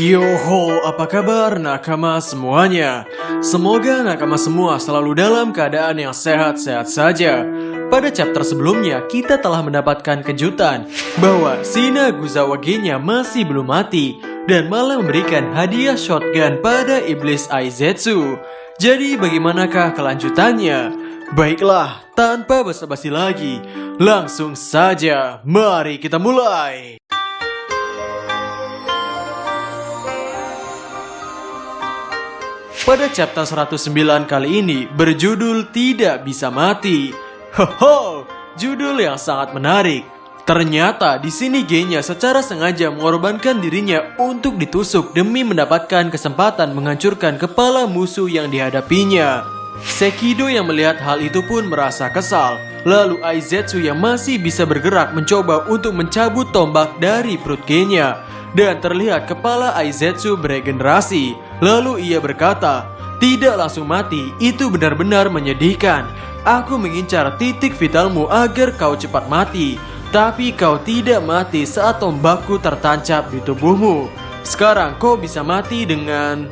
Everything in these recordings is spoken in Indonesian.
Yoho, apa kabar nakama semuanya? Semoga nakama semua selalu dalam keadaan yang sehat-sehat saja. Pada chapter sebelumnya, kita telah mendapatkan kejutan bahwa Shinaguzawa Genya masih belum mati dan malah memberikan hadiah shotgun pada iblis Aizetsu. Jadi bagaimanakah kelanjutannya? Baiklah, tanpa basa-basi lagi, langsung saja mari kita mulai. Pada chapter 109 kali ini berjudul Tidak Bisa Mati. Hoho, judul yang sangat menarik. Ternyata di sini Genya secara sengaja mengorbankan dirinya untuk ditusuk demi mendapatkan kesempatan menghancurkan kepala musuh yang dihadapinya. Sekido yang melihat hal itu pun merasa kesal. Lalu Aizetsu yang masih bisa bergerak mencoba untuk mencabut tombak dari perut Genya. Dan terlihat kepala Aizetsu beregenerasi. Lalu ia berkata, "Tidak langsung mati, itu benar-benar menyedihkan. Aku mengincar titik vitalmu agar kau cepat mati. Tapi kau tidak mati saat tombakku tertancap di tubuhmu. Sekarang kau bisa mati dengan..."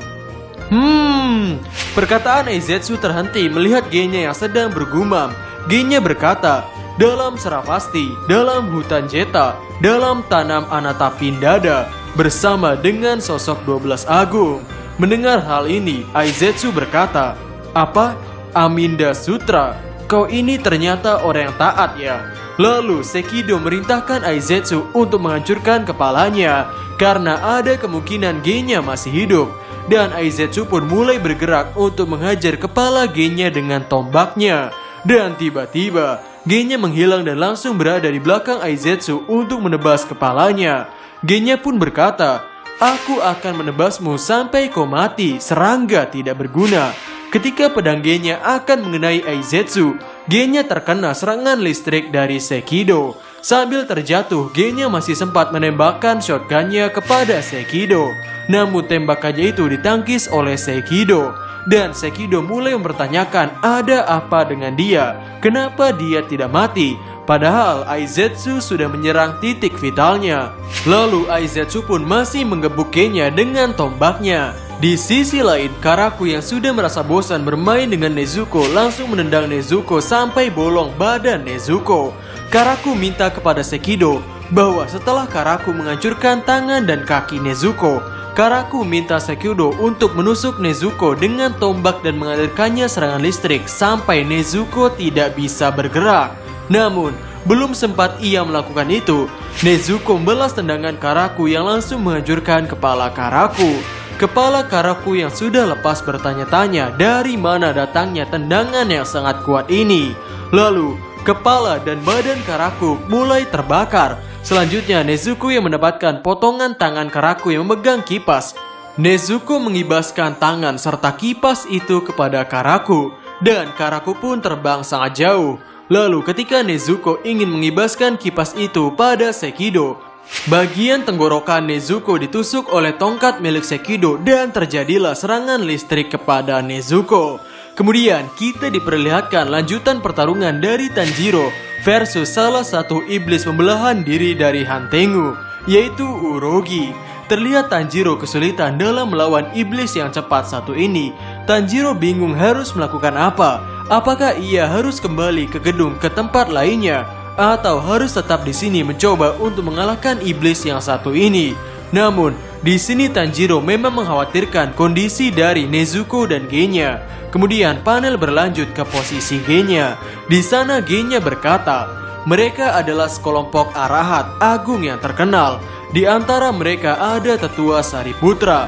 Perkataan Aizetsu terhenti melihat Genya yang sedang bergumam. Genya berkata, "Dalam Sarasvati, dalam hutan Jeta, dalam tanam Anatapindada, bersama dengan sosok 12 agung." Mendengar hal ini, Aizetsu berkata, "Apa? Aminda Sutra? Kau ini ternyata orang yang taat ya." Lalu Sekido merintahkan Aizetsu untuk menghancurkan kepalanya karena ada kemungkinan Genya masih hidup. Dan Aizetsu pun mulai bergerak untuk menghajar kepala Genya dengan tombaknya. Dan tiba-tiba Genya menghilang dan langsung berada di belakang Aizetsu untuk menebas kepalanya. Genya pun berkata, "Aku akan menebasmu sampai kau mati, serangga tidak berguna." Ketika pedang Genya akan mengenai Aizetsu, Genya terkena serangan listrik dari Sekido. Sambil terjatuh, Genya masih sempat menembakkan shotgunnya kepada Sekido. Namun tembakannya itu ditangkis oleh Sekido. Dan Sekido mulai mempertanyakan ada apa dengan dia, kenapa dia tidak mati. Padahal Aizetsu sudah menyerang titik vitalnya. Lalu Aizetsu pun masih menggebuk Genya dengan tombaknya. Di sisi lain, Karaku yang sudah merasa bosan bermain dengan Nezuko langsung menendang Nezuko sampai bolong badan Nezuko. Karaku minta kepada Sekido bahwa setelah Karaku menghancurkan tangan dan kaki Nezuko, Karaku minta Sekido untuk menusuk Nezuko dengan tombak dan mengalirkannya serangan listrik sampai Nezuko tidak bisa bergerak. Namun, belum sempat ia melakukan itu, Nezuko membalas tendangan Karaku yang langsung menghancurkan kepala Karaku. Kepala Karaku yang sudah lepas bertanya-tanya dari mana datangnya tendangan yang sangat kuat ini. Lalu, kepala dan badan Karaku mulai terbakar. Selanjutnya, Nezuko yang mendapatkan potongan tangan Karaku yang memegang kipas. Nezuko mengibaskan tangan serta kipas itu kepada Karaku. Dan Karaku pun terbang sangat jauh. Lalu ketika Nezuko ingin mengibaskan kipas itu pada Sekido, bagian tenggorokan Nezuko ditusuk oleh tongkat milik Sekido dan terjadilah serangan listrik kepada Nezuko. Kemudian kita diperlihatkan lanjutan pertarungan dari Tanjiro versus salah satu iblis pembelahan diri dari Hantengu, yaitu Urogi. Terlihat Tanjiro kesulitan dalam melawan iblis yang cepat satu ini. Tanjiro bingung harus melakukan apa. Apakah ia harus kembali ke gedung ke tempat lainnya, atau harus tetap di sini mencoba untuk mengalahkan iblis yang satu ini? Namun, di sini Tanjiro memang mengkhawatirkan kondisi dari Nezuko dan Genya. Kemudian panel berlanjut ke posisi Genya. Di sana Genya berkata, mereka adalah sekelompok arahat agung yang terkenal. Di antara mereka ada Tetua Sariputra,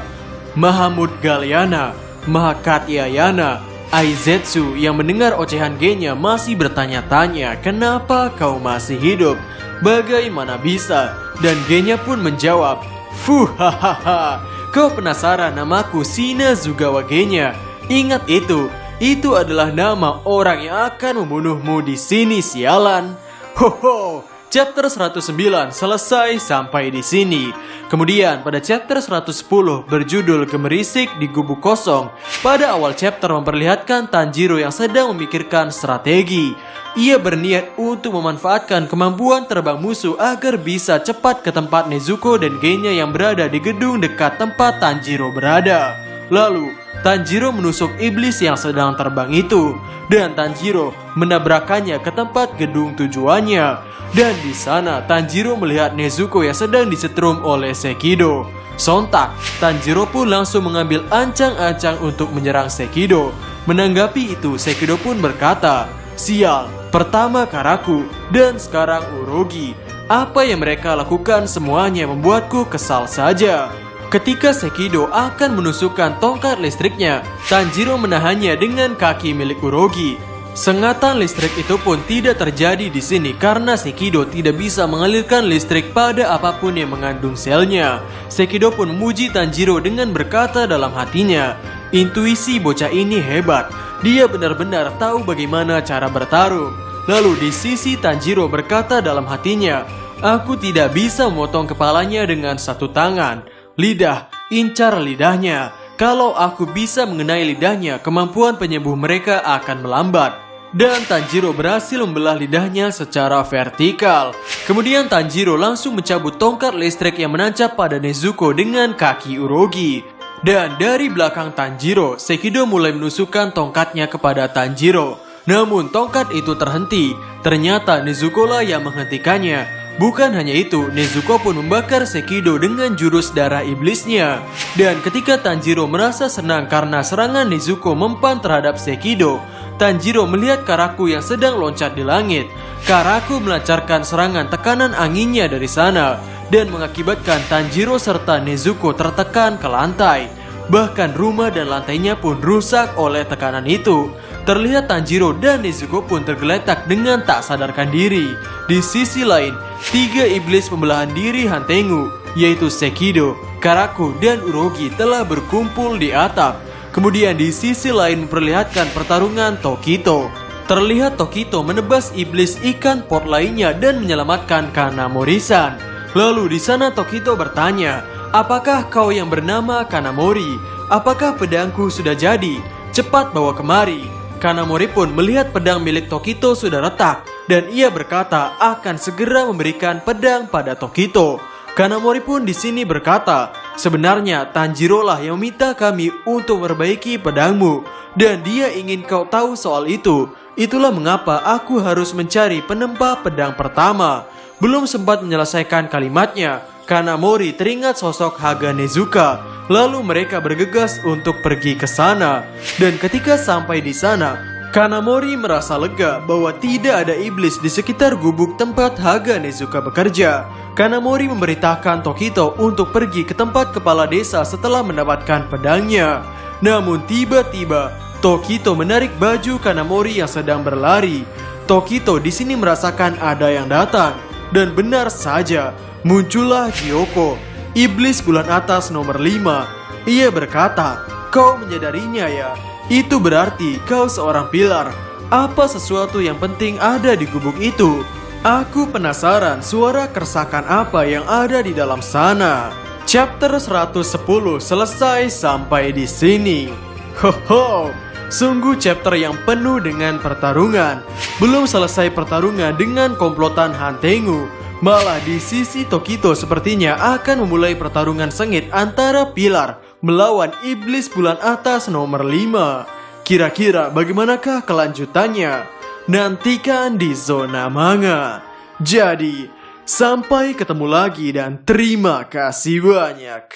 Mahamud Galyana, Mahakatyayana. Aizetsu yang mendengar ocehan Genya masih bertanya-tanya, "Kenapa kau masih hidup? Bagaimana bisa?" Dan Genya pun menjawab, "Fuhahaha, kau penasaran namaku Shinazugawa Genya? Ingat itu adalah nama orang yang akan membunuhmu di sini, sialan." Hoho, chapter 109 selesai sampai di sini. Kemudian pada chapter 110 berjudul Gemerisik di Gubuk Kosong, pada awal chapter memperlihatkan Tanjiro yang sedang memikirkan strategi. Ia berniat untuk memanfaatkan kemampuan terbang musuh agar bisa cepat ke tempat Nezuko dan gengnya yang berada di gedung dekat tempat Tanjiro berada. Lalu, Tanjiro menusuk iblis yang sedang terbang itu, dan Tanjiro menabrakannya ke tempat gedung tujuannya. Dan di sana Tanjiro melihat Nezuko yang sedang disetrum oleh Sekido. Sontak, Tanjiro pun langsung mengambil ancang-ancang untuk menyerang Sekido. Menanggapi itu, Sekido pun berkata, "Sial, pertama Karaku dan sekarang Urogi. Apa yang mereka lakukan semuanya membuatku kesal saja." Ketika Sekido akan menusukkan tongkat listriknya, Tanjiro menahannya dengan kaki milik Urogi. Sengatan listrik itu pun tidak terjadi di sini karena Sekido tidak bisa mengalirkan listrik pada apapun yang mengandung selnya. Sekido pun memuji Tanjiro dengan berkata dalam hatinya, "Intuisi bocah ini hebat. Dia benar-benar tahu bagaimana cara bertarung." Lalu di sisi Tanjiro berkata dalam hatinya, "Aku tidak bisa memotong kepalanya dengan satu tangan. Lidah, incar lidahnya. Kalau aku bisa mengenai lidahnya, kemampuan penyembuh mereka akan melambat." Dan Tanjiro berhasil membelah lidahnya secara vertikal. Kemudian Tanjiro langsung mencabut tongkat listrik yang menancap pada Nezuko dengan kaki Urogi. Dan dari belakang Tanjiro, Sekido mulai menusukkan tongkatnya kepada Tanjiro. Namun tongkat itu terhenti. Ternyata Nezuko lah yang menghentikannya. Bukan hanya itu, Nezuko pun membakar Sekido dengan jurus darah iblisnya. Dan ketika Tanjiro merasa senang karena serangan Nezuko mempan terhadap Sekido, Tanjiro melihat Karaku yang sedang loncat di langit. Karaku melancarkan serangan tekanan anginnya dari sana dan mengakibatkan Tanjiro serta Nezuko tertekan ke lantai. Bahkan rumah dan lantainya pun rusak oleh tekanan itu. Terlihat Tanjiro dan Nezuko pun tergeletak dengan tak sadarkan diri. Di sisi lain, 3 iblis pembelahan diri Hantengu, yaitu Sekido, Karaku, dan Urogi telah berkumpul di atap. Kemudian di sisi lain memperlihatkan pertarungan Tokito. Terlihat Tokito menebas iblis ikan pot lainnya dan menyelamatkan Kanamori-san. Lalu di sana Tokito bertanya, "Apakah kau yang bernama Kanamori? Apakah pedangku sudah jadi? Cepat bawa kemari." Kanamori pun melihat pedang milik Tokito sudah retak dan ia berkata akan segera memberikan pedang pada Tokito. Kanamori pun di sini berkata, "Sebenarnya Tanjiro lah yang meminta kami untuk memperbaiki pedangmu dan dia ingin kau tahu soal itu. Itulah mengapa aku harus mencari penempa pedang pertama." Belum sempat menyelesaikan kalimatnya, Kanamori teringat sosok Haga Nezuka. Lalu mereka bergegas untuk pergi ke sana. Dan ketika sampai di sana, Kanamori merasa lega bahwa tidak ada iblis di sekitar gubuk tempat Haga Nezuka bekerja. Kanamori memberitakan Tokito untuk pergi ke tempat kepala desa setelah mendapatkan pedangnya. Namun tiba-tiba Tokito menarik baju Kanamori yang sedang berlari. Tokito di sini merasakan ada yang datang dan benar saja muncullah Gyoko, iblis bulan atas nomor 5. Ia berkata, "Kau menyadarinya ya? Itu berarti kau seorang pilar. Apa sesuatu yang penting ada di gubuk itu? Aku penasaran suara keresakan apa yang ada di dalam sana." Chapter 110 selesai sampai di sini. Hoho, sungguh chapter yang penuh dengan pertarungan. Belum selesai pertarungan dengan komplotan Hantengu. Malah di sisi Tokito sepertinya akan memulai pertarungan sengit antara pilar melawan iblis bulan atas nomor 5. Kira-kira bagaimanakah kelanjutannya? Nantikan di Zona Manga. Jadi, sampai ketemu lagi dan terima kasih banyak.